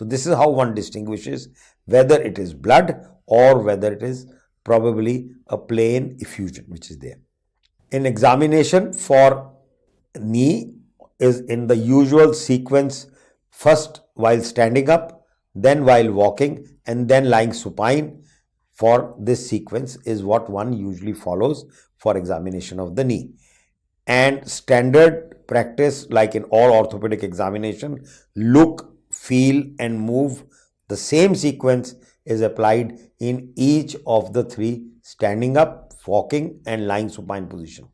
So this is how one distinguishes whether it is blood or whether it is probably a plain effusion which is there. In examination for knee is in the usual sequence, first while standing up, then while walking, and then lying supine. For this sequence is what one usually follows for examination of the knee. And standard practice, like in all orthopedic examination, look, feel and move, the same sequence is applied in each of the three: standing up, walking and lying supine position.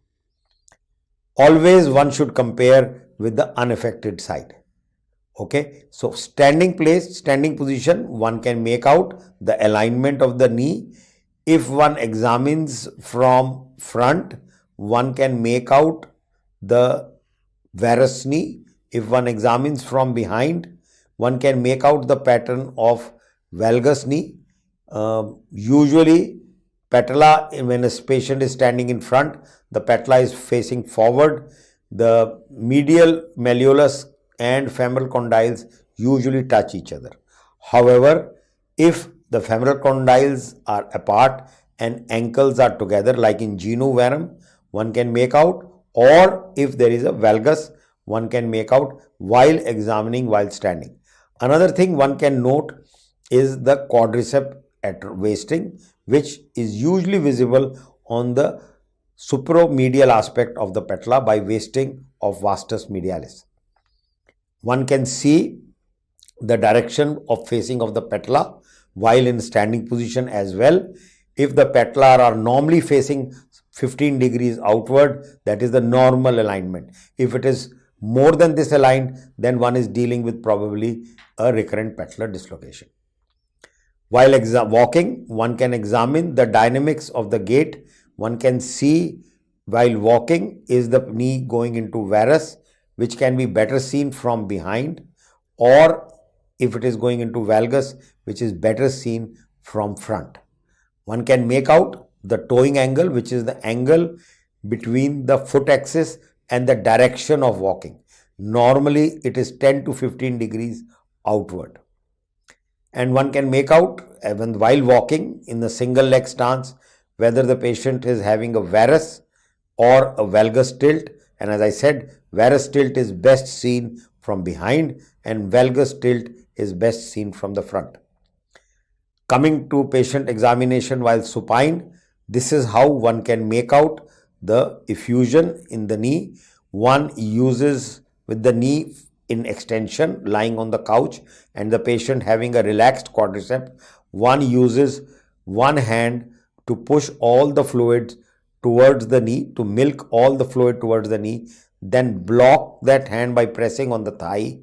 Always one should compare with the unaffected side. Okay, so standing position, one can make out the alignment of the knee. If one examines from front, one can make out the varus knee. If one examines from behind, one can make out the pattern of valgus knee. Usually patella, when a patient is standing in front, the patella is facing forward. The medial malleolus and femoral condyles usually touch each other. However, if the femoral condyles are apart and ankles are together, like in genu varum, one can make out, or if there is a valgus, one can make out while examining, while standing. Another thing one can note is the quadriceps at wasting, which is usually visible on the supromedial aspect of the patella by wasting of vastus medialis. One can see the direction of facing of the patella while in standing position as well. If the patella are normally facing 15 degrees outward, that is the normal alignment. If it is more than this aligned, then one is dealing with probably a recurrent patellar dislocation. While walking, one can examine the dynamics of the gait. One can see while walking, is the knee going into varus, which can be better seen from behind, or if it is going into valgus, which is better seen from front. One can make out the toeing angle, which is the angle between the foot axis and the direction of walking. Normally, it is 10 to 15 degrees outward. And one can make out, even while walking in the single leg stance, whether the patient is having a varus or a valgus tilt. And as I said, varus tilt is best seen from behind and valgus tilt is best seen from the front. Coming to patient examination while supine, this is how one can make out the effusion in the knee. One uses with the knee in extension, lying on the couch, and the patient having a relaxed quadriceps, one uses one hand to push all the fluids towards the knee, to milk all the fluid towards the knee, then block that hand by pressing on the thigh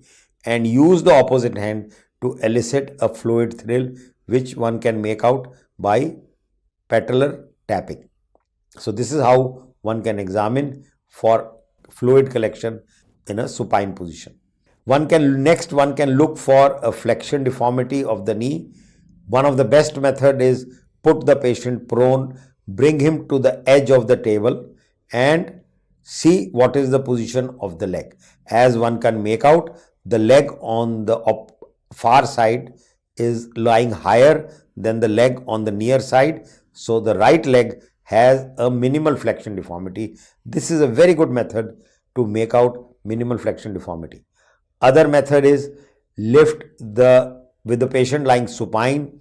and use the opposite hand to elicit a fluid thrill, which one can make out by patellar tapping. So this is how one can examine for fluid collection in a supine position. One can look for a flexion deformity of the knee. One of the best method is put the patient prone, bring him to the edge of the table and see what is the position of the leg. As one can make out, the leg on the far side is lying higher than the leg on the near side. So the right leg has a minimal flexion deformity. This is a very good method to make out minimal flexion deformity. Other method is with the patient lying supine,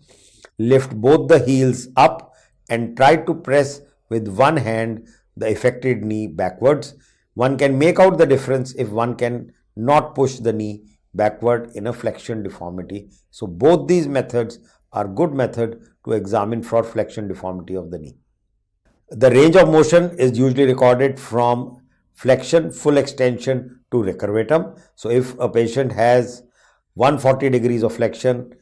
lift both the heels up and try to press with one hand the affected knee backwards. One can make out the difference if one can not push the knee backward in a flexion deformity. So both these methods are good method to examine for flexion deformity of the knee. The range of motion is usually recorded from flexion, full extension to recurvatum. So if a patient has 140 degrees of flexion,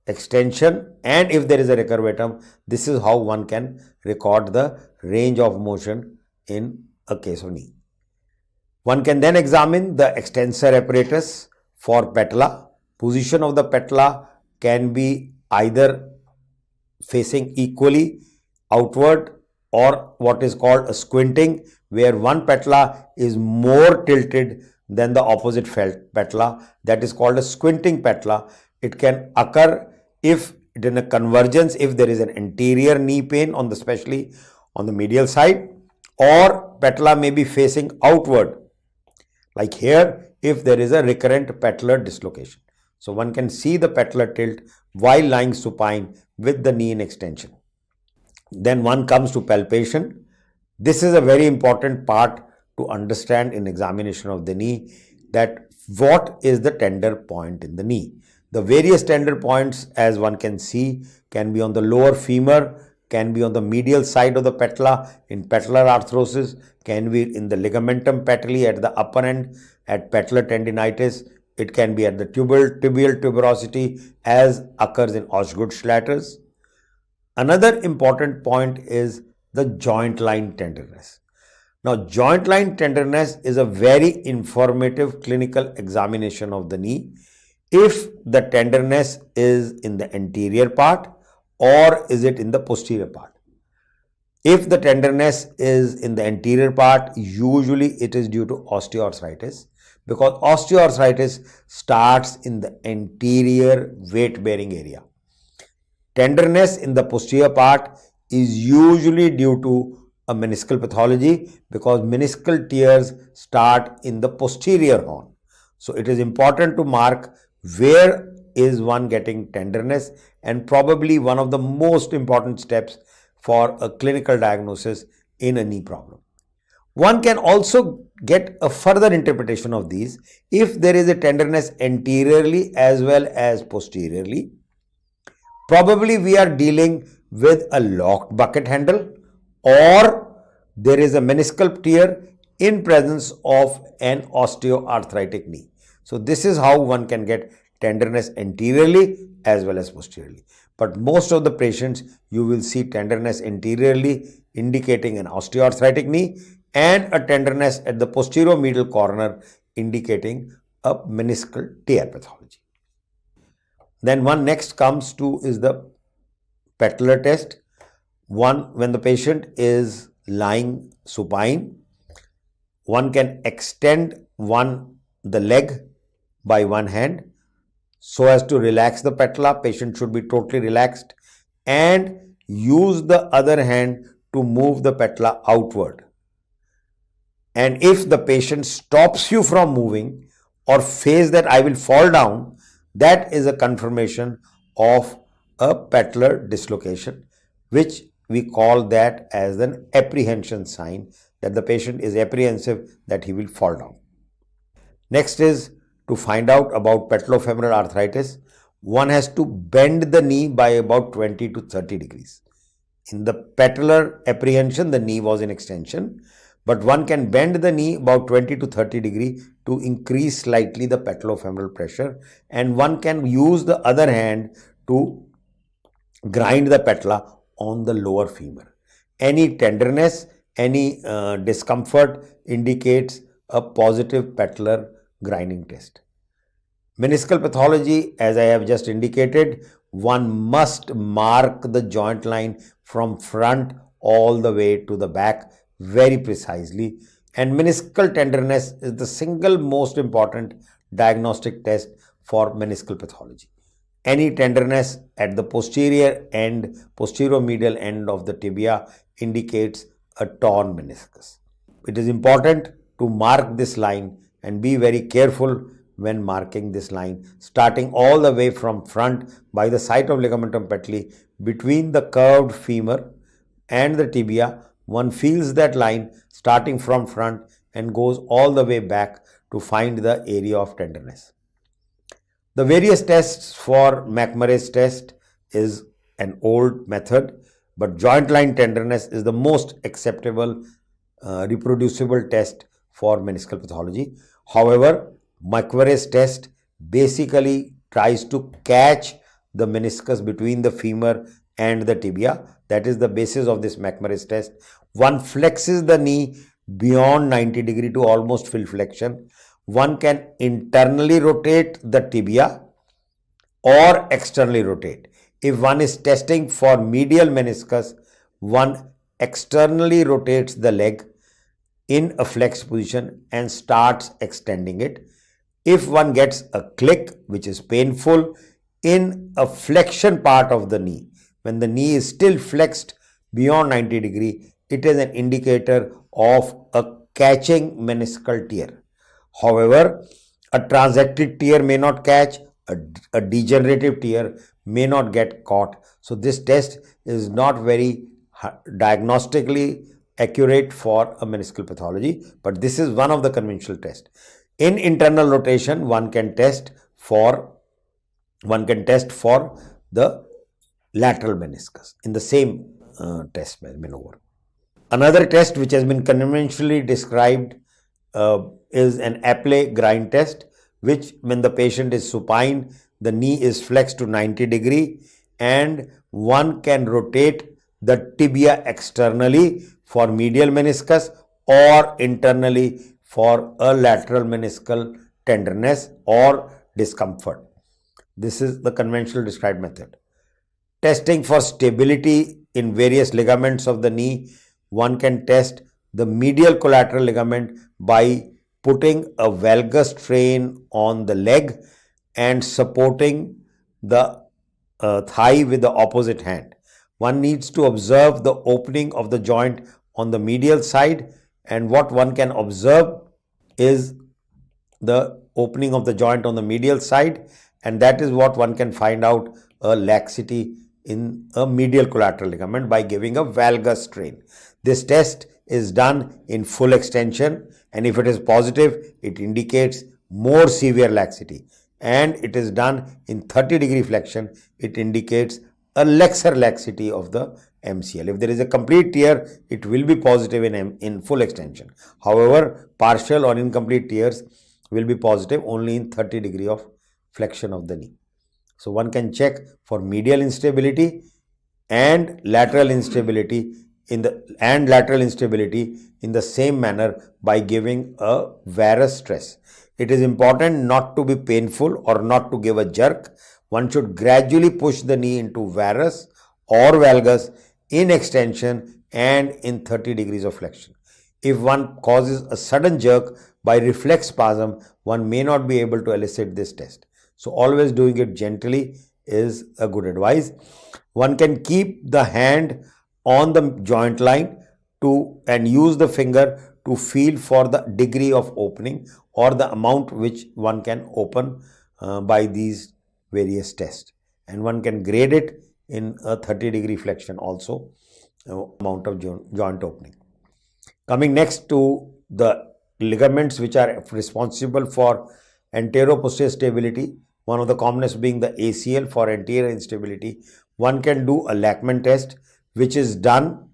extension, and if there is a recurvatum, this is how one can record the range of motion in a case of knee. One can then examine the extensor apparatus for patella. Position of the patella can be either facing equally outward or what is called a squinting, where one patella is more tilted than the opposite patella. That is called a squinting patella. It can occur if it in a convergence, if there is an anterior knee pain on the, especially on the medial side, or patella may be facing outward, like here, if there is a recurrent patellar dislocation. So one can see the patellar tilt while lying supine with the knee in extension. Then one comes to palpation. This is a very important part to understand in examination of the knee, that what is the tender point in the knee. The various tender points, as one can see, can be on the lower femur, can be on the medial side of the patella in patellar arthrosis, can be in the ligamentum patelli at the upper end at patellar tendinitis. It can be at the tibial tuberosity as occurs in Osgood-Schlatters. Another important point is the joint line tenderness. Now, joint line tenderness is a very informative clinical examination of the knee if the tenderness is in the anterior part or is it in the posterior part. If the tenderness is in the anterior part, usually it is due to osteoarthritis, because osteoarthritis starts in the anterior weight-bearing area. Tenderness in the posterior part is usually due to a meniscal pathology, because meniscal tears start in the posterior horn. So it is important to mark where is one getting tenderness, and probably one of the most important steps for a clinical diagnosis in a knee problem. One can also get a further interpretation of these if there is a tenderness anteriorly as well as posteriorly. Probably we are dealing with a locked bucket handle, or there is a meniscal tear in presence of an osteoarthritic knee. So this is how one can get tenderness anteriorly as well as posteriorly. But most of the patients, you will see tenderness anteriorly indicating an osteoarthritic knee, and a tenderness at the posterior medial corner indicating a meniscal tear pathology. Then one next comes to is the patellar test. When the patient is lying supine, one can extend the leg by one hand so as to relax the patella. Patient should be totally relaxed, and use the other hand to move the patella outward. And if the patient stops you from moving or says that I will fall down, that is a confirmation of a patellar dislocation, which we call that as an apprehension sign, that the patient is apprehensive that he will fall down. Next is to find out about patellofemoral arthritis. One has to bend the knee by about 20 to 30 degrees. In the patellar apprehension, the knee was in extension, but one can bend the knee about 20 to 30 degrees to increase slightly the patellofemoral pressure, and one can use the other hand to grind the patella on the lower femur. Any tenderness, any discomfort indicates a positive patellar grinding test. Meniscal pathology, as I have just indicated, one must mark the joint line from front all the way to the back very precisely, and meniscal tenderness is the single most important diagnostic test for meniscal pathology. Any tenderness at the posterior medial end of the tibia indicates a torn meniscus. It is important to mark this line and be very careful when marking this line, starting all the way from front by the site of ligamentum patelli between the curved femur and the tibia. One feels that line starting from front and goes all the way back to find the area of tenderness. The various tests for McMurray's test is an old method, but joint line tenderness is the most acceptable reproducible test for meniscal pathology. However, McMurray's test basically tries to catch the meniscus between the femur and the tibia. That is the basis of this McMurray's test. One flexes the knee beyond 90 degree to almost full flexion. One can internally rotate the tibia or externally rotate. If one is testing for medial meniscus, one externally rotates the leg in a flexed position and starts extending it. If one gets a click, which is painful, in a flexion part of the knee. When the knee is still flexed beyond 90 degree, it is an indicator of a catching meniscal tear. However, a transected tear may not catch, a degenerative tear may not get caught. So this test is not very diagnostically accurate for a meniscal pathology, but this is one of the conventional tests. In internal rotation, one can test for the lateral meniscus in the same test maneuver. Another test which has been conventionally described is an Apley grind test, which when the patient is supine, the knee is flexed to 90 degree and one can rotate the tibia externally for medial meniscus or internally for a lateral meniscal tenderness or discomfort. This is the conventional described method. Testing for stability in various ligaments of the knee, one can test the medial collateral ligament by putting a valgus strain on the leg and supporting the thigh with the opposite hand. One needs to observe the opening of the joint on the medial side, and what one can observe is the opening of the joint on the medial side, and that is what one can find out a laxity in a medial collateral ligament by giving a valgus strain. This test is done in full extension, and if it is positive, it indicates more severe laxity, and it is done in 30 degree flexion, it indicates a lesser laxity of the MCL. If there is a complete tear, it will be positive in full extension. However, partial or incomplete tears will be positive only in 30 degree of flexion of the knee. So one can check for medial instability and lateral instability in the same manner by giving a varus stress. It is important not to be painful or not to give a jerk. One should gradually push the knee into varus or valgus in extension and in 30 degrees of flexion. If one causes a sudden jerk by reflex spasm, one may not be able to elicit this test. So always doing it gently is a good advice. One can keep the hand on the joint line and use the finger to feel for the degree of opening or the amount which one can open by these various tests, and one can grade it in a 30 degree flexion also, amount of joint opening. Coming next to the ligaments which are responsible for anteroposterior stability, one of the commonest being the ACL for anterior instability, one can do a Lachman test which is done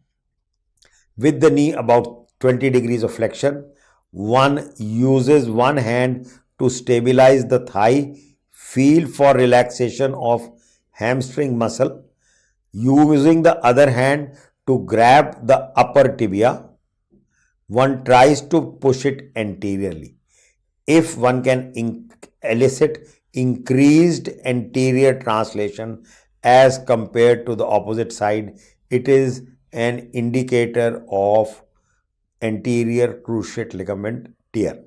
with the knee about 20 degrees of flexion. One uses one hand to stabilize the thigh, feel for relaxation of hamstring muscle, using the other hand to grab the upper tibia. One tries to push it anteriorly. If one can elicit increased anterior translation as compared to the opposite side, it is an indicator of anterior cruciate ligament tear.